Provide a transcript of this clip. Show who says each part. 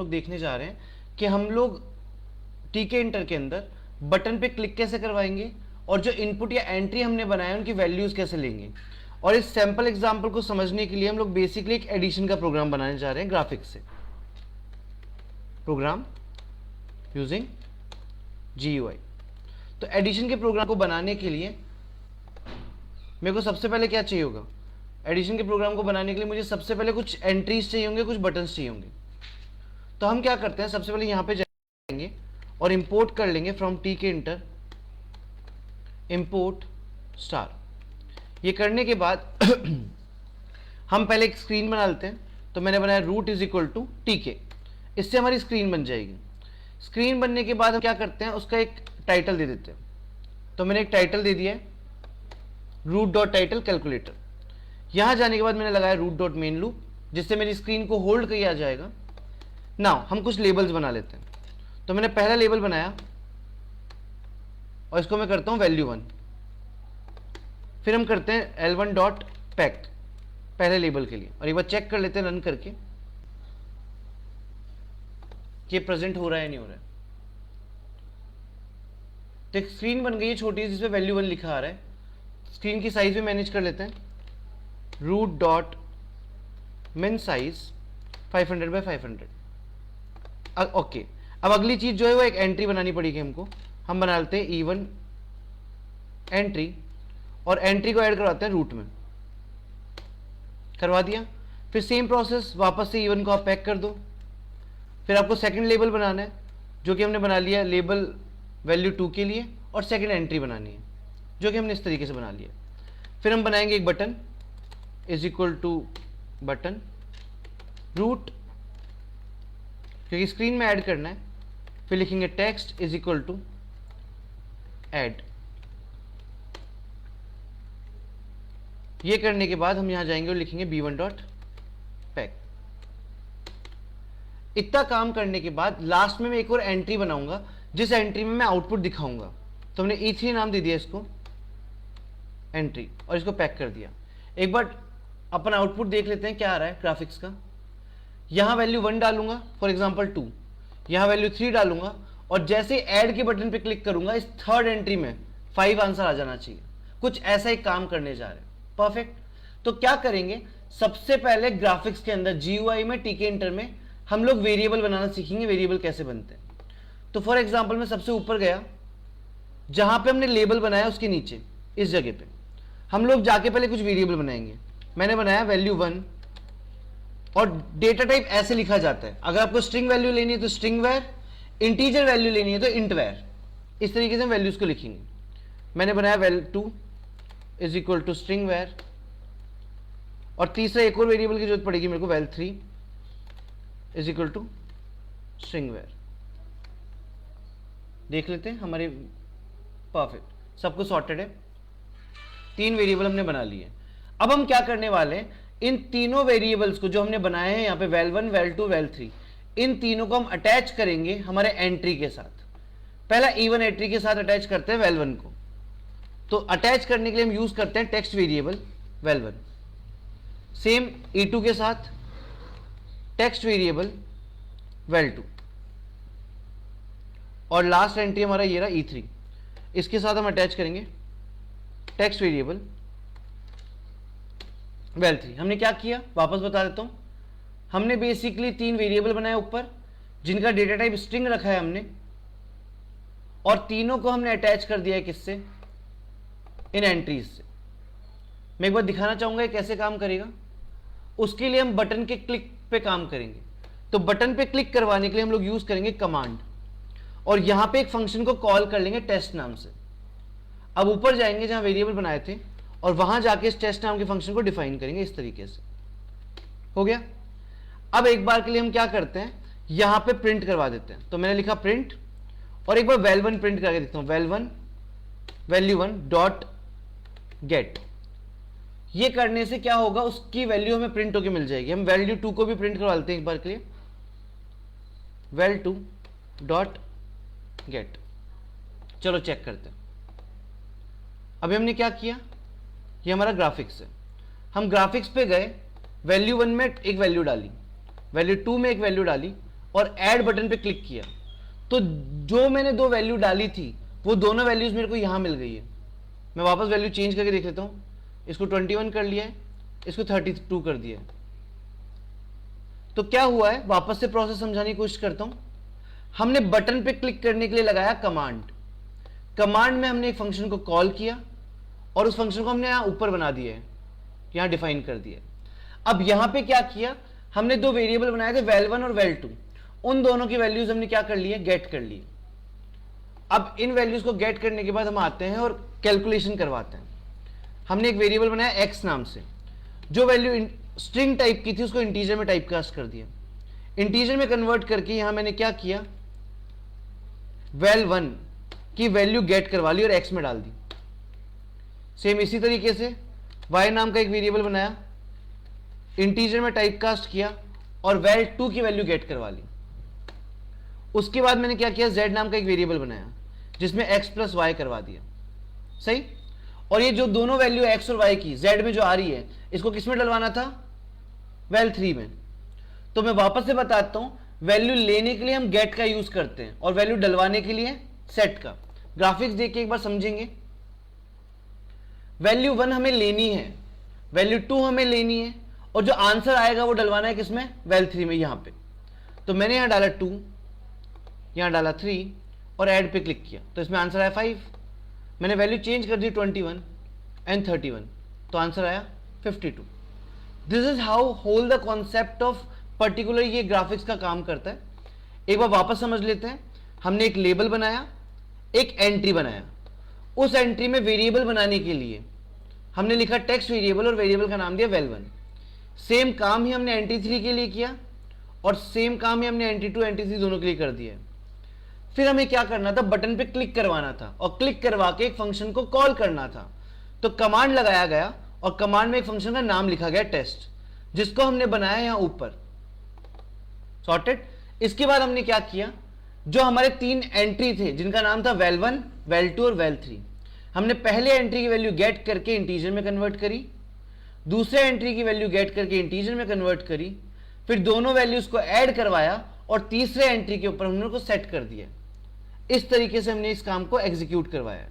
Speaker 1: लोग देखने जा रहे हैं कि हम लोग टीके इंटर के अंदर बटन पे क्लिक कैसे करवाएंगे और जो इनपुट या एंट्री हमने बनाया उनकी वैल्यूज कैसे लेंगे। और इस सैंपल एग्जांपल को समझने के लिए हम लोग बेसिकली एक एडिशन का प्रोग्राम बनाने जा रहे हैं ग्राफिक्स से। Program using GUI। तो एडिशन के प्रोग्राम को बनाने के लिए मेरे को सबसे पहले क्या चाहिए होगा, एडिशन के प्रोग्राम को बनाने के लिए मुझे सबसे पहले कुछ एंट्रीज चाहिए होंगे, कुछ बटन्स चाहिए होंगे। तो हम क्या करते हैं, सबसे पहले यहां पे जाएंगे और इंपोर्ट कर लेंगे फ्रॉम टीके इंटर इंपोर्ट स्टार। ये करने के बाद हम पहले एक स्क्रीन बना लेते हैं। तो मैंने बनाया रूट इज इक्वल टू टीके, इससे हमारी स्क्रीन बन जाएगी। स्क्रीन बनने के बाद हम क्या करते हैं, उसका एक टाइटल दे देते हैं। तो मैंने एक टाइटल दे दिया है रूट डॉट टाइटल कैलकुलेटर। यहां जाने के बाद मैंने लगाया रूट डॉट मेन लूप, जिससे मेरी स्क्रीन को होल्ड किया जाएगा। नाउ हम कुछ लेबल्स बना लेते हैं। तो मैंने पहला लेबल बनाया और इसको मैं करता हूं वैल्यू 1। फिर हम करते हैं L1 डॉट पैक पहले लेबल के लिए, और एक बार चेक कर लेते हैं रन करके कि प्रेजेंट हो रहा है नहीं हो रहा है। तो एक स्क्रीन बन गई है छोटी जिसमें वैल्यू 1 लिखा आ रहा है। स्क्रीन की साइज भी मैनेज कर लेते हैं, root dot min size 500 by 500। Okay, अब अगली चीज जो है वो एक एंट्री बनानी पड़ेगी हमको। हम बना लेते हैं E1 एंट्री, और एंट्री को ऐड करवाते हैं रूट में। करवा दिया। फिर सेम प्रोसेस, वापस से E1 को आप पैक कर दो। फिर आपको सेकंड लेबल बनाना है, जो कि हमने बना लिया लेबल वैल्यू 2 के लिए, और सेकंड एंट्री बनानी है जो कि हमने इस तरीके से बना लिया। फिर हम बनाएंगे एक button is equal to button root, क्योंकि स्क्रीन में ऐड करना है। फिर लिखेंगे text is equal to add. ये करने के बाद हम यहां जाएंगे और लिखेंगे B1 डॉट पैक। इतना काम करने के बाद लास्ट में मैं एक और एंट्री बनाऊंगा, जिस एंट्री में मैं आउटपुट दिखाऊंगा। तो हमने E3 नाम दे दिया इसको एंट्री, और इसको पैक कर दिया। एक बार अपन आउटपुट देख लेते हैं क्या आ रहा है ग्राफिक्स का। यहां वैल्यू 1 डालूंगा, फॉर एग्जांपल 2, यहां वैल्यू 3 डालूंगा, और जैसे ऐड के बटन पे क्लिक करूंगा इस थर्ड एंट्री में 5 आंसर आ जाना चाहिए। कुछ ऐसा ही काम करने जा रहे हैं। परफेक्ट। तो क्या करेंगे, सबसे पहले ग्राफिक्स के अंदर GUI में टीके इंटर में हम लोग वेरिएबल बनाना सीखेंगे, वेरिएबल कैसे बनते हैं। तो फॉर एग्जांपल मैं सबसे ऊपर गया, जहां पे हमने लेबल बनाया उसके नीचे इस जगह पे हम लोग जाके पहले कुछ वेरिएबल बनाएंगे। मैंने बनाया वैल्यू 1, और डेटा टाइप ऐसे लिखा जाता है। अगर आपको स्ट्रिंग वैल्यू लेनी है तो स्ट्रिंग वेर, इंटीजर वैल्यू लेनी है तो इंट वेर। इस तरीके से हम वैल्यूज को लिखेंगे। मैंने बनाया value 2 is equal to string var, और तीसरा एक और वेरिएबल की जरूरत पड़ेगी मेरे को, value 3 is equal to string var. देख लेते हैं हमारे, परफेक्ट, सब कुछ सॉर्टेड है। 3 वेरिएबल हमने बना लिए। अब हम क्या करने वाले हैं, इन तीनों वेरिएबल्स को जो हमने बनाए हैं यहाँ पे वैल1, वैल2, वैल3, इन तीनों को हम अटैच करेंगे हमारे एंट्री के साथ। पहला E1 एंट्री के साथ अटैच करते हैं वैल1 को। तो अटैच करने के लिए हम यूज करते हैं टेक्स्ट वेरिएबल वैल1। सेम E2 के साथ टेक्स्ट वेरिएबल वैल2, और लास्ट एंट्री हमारा ये रहा E3, इसके साथ हम अटैच करेंगे टेक्स्ट वेरिएबल वैल3। हमने क्या किया वापस बता देता हूं, हमने बेसिकली 3 वेरिएबल बनाए ऊपर, जिनका डेटा टाइप स्ट्रिंग रखा है हमने, और तीनों को हमने अटैच कर दिया है किससे, इन एंट्रीज से। मैं एक बार दिखाना चाहूंगा ये कैसे काम करेगा। उसके लिए हम बटन के क्लिक पे काम करेंगे। तो बटन पे क्लिक करवाने के लिए हम लोग यूज करेंगे कमांड, और यहां पे एक फंक्शन को कॉल कर लेंगे टेस्ट नाम से। अब ऊपर जाएंगे जहां वेरिएबल बनाए थे, और वहां जाके इस टेस्ट नाम के फंक्शन को डिफाइन करेंगे इस तरीके से। हो गया। अब एक बार के लिए हम क्या करते हैं, यहां पे प्रिंट करवा देते हैं। तो मैंने लिखा प्रिंट, और एक बार वैल1 प्रिंट करके देखता हूं, वैल1 वैल्यू 1 डॉट गेट। ये करने से क्या होगा, उसकी वैल्यू हमें प्रिंट होके मिल जाएगी। हम वैल्यू 2 को भी प्रिंट करवा लेते हैं एक बार के लिए, वैल2 डॉट गेट। चलो चेक करते हैं। अभी हमने क्या किया, ये हमारा ग्राफिक्स है। हम ग्राफिक्स पे गए, वैल्यू 1 में एक वैल्यू डाली, वैल्यू 2 में एक वैल्यू डाली, और ऐड बटन पे क्लिक किया तो जो मैंने दो वैल्यू डाली थी वो दोनों वैल्यूज मेरे को यहां मिल गई है। मैं वापस वैल्यू चेंज करके देख लेता हूं, इसको 21 कर लिया है, इसको 32 कर दिया है। तो क्या हुआ है, वापस से प्रोसेस समझाने की कोशिश करता हूं। हमने बटन पे क्लिक करने के लिए लगाया कमांड। कमांड में हमने एक फंक्शन को कॉल किया और उस फंक्शन को हमने यहां ऊपर बना दिया है, यहां डिफाइन कर दिया है। अब यहां पे क्या किया, हमने दो वेरिएबल बनाए थे val1 और val2। उन दोनों की वैल्यूज हमने क्या कर ली है, गेट कर ली। अब इन वैल्यूज को गेट करने के बाद हम आते हैं और कैलकुलेशन करवाते हैं। हमने एक वेरिएबल बनाया x नाम से, जो वैल्यू स्ट्रिंग टाइप की थी उसको इंटीजर में टाइप कास्ट कर दिया। इंटीजर में कन्वर्ट करके यहां मैंने क्या किया, val1 की वैल्यू गेट करवा ली और x में डाल दी। सेम इसी तरीके से y नाम का एक वेरिएबल बनाया, इंटीजर में टाइप कास्ट किया और val2 की वैल्यू गेट करवा ली। उसके बाद मैंने क्या किया, z नाम का एक वेरिएबल बनाया जिसमें x प्लस y करवा दिया। सही। और ये जो दोनों वैल्यू x और y की z में जो आ रही है, इसको किस में डलवाना था, val3 में। तो मैं वापस से बताता हूं, वैल्यू लेने के लिए हम गेट का यूज करते हैं और वैल्यू डलवाने के लिए सेट का। ग्राफिक्स देख के एक बार समझेंगे। वैल्यू 1 हमें लेनी है, वैल्यू 2 हमें लेनी है और जो आंसर आएगा वो डलवाना है किसमें, val3 में। यहां पे तो मैंने यहां डाला 2, यहां डाला 3 और ऐड पे क्लिक किया तो इसमें आंसर आया 5। मैंने वैल्यू चेंज कर दी 21 एंड 31 तो आंसर आया 52। This is how whole the concept of particular ये ग्राफिक्स का काम करता है। एक बार वापस समझ लेते हैं। हमने एक लेबल बनाया, एक एंट्री बनाया। उस एंट्री में वेरिएबल बनाने के लिए हमने लिखा टेक्स्ट वेरिएबल और वेरिएबल का नाम दिया val1। सेम काम ही हमने एंट्री 3 के लिए किया और सेम काम ही हमने एंट्री 2 एंट्री 3 दोनों के लिए कर दिया। फिर हमें क्या करना था, बटन पे क्लिक करवाना था और क्लिक करवा के एक फंक्शन को कॉल करना था। तो कमांड लगाया गया और कमांड में एक फंक्शन का नाम लिखा गया टेस्ट, जिसको हमने बनाया यहां ऊपर। सॉर्टेड। इसके बाद हमने क्या किया, जो हमारे 3 एंट्री थे जिनका नाम था val1, val2 और val3, हमने पहले एंट्री की वैल्यू गेट करके इंटीजर में कन्वर्ट करी, दूसरे एंट्री की वैल्यू गेट करके इंटीजर में कन्वर्ट करी, फिर दोनों वैल्यूज को ऐड करवाया और तीसरे एंट्री के ऊपर हमने उनको सेट कर दिया। इस तरीके से हमने इस काम को एग्जीक्यूट करवाया।